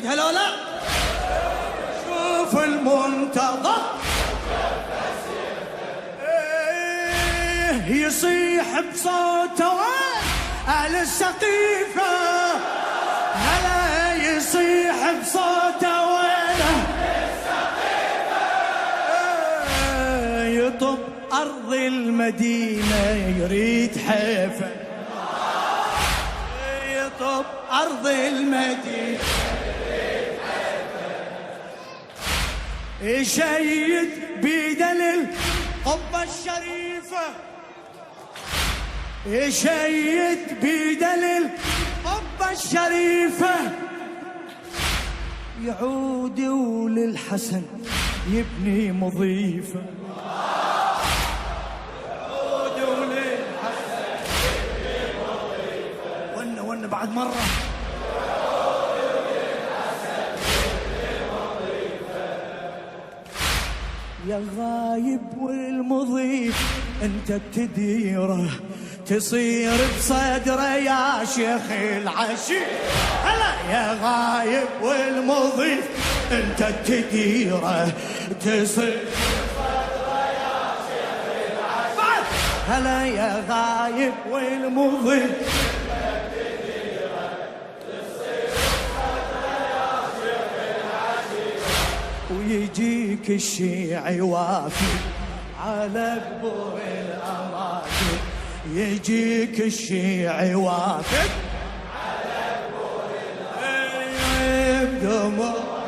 نعيد هلا لا. شوف المنتظر يصيح بصوته أهل السقيفة، هلا يصيح بصوته وين أهل السقيفة، يطب أرض المدينة يريد حيفا، يطب أرض المدينة يريد حيفا، يشيد بيدل القبة الشريفة، يشيد بيدل القبة الشريفة، يعود وللحسن يبني مضيفة، يعود وللحسن يبني مضيفة، ون بعد مرة، يعود وللحسن يبني مضيفة، يا غايب والمضيف انت بتديره تصير بصدره يا شيخ العشير، هلا يا غايب والمضيف انت تديره تصير بصدره يا شيخ العشير، هلا يا غايب والمضيف انت تديره تصير بصدره يا شيخ العشير، ويجيك الشيعي وافي على قبور الأماكن، يجيك الشيعي وافد على قبور الأماكن بدموع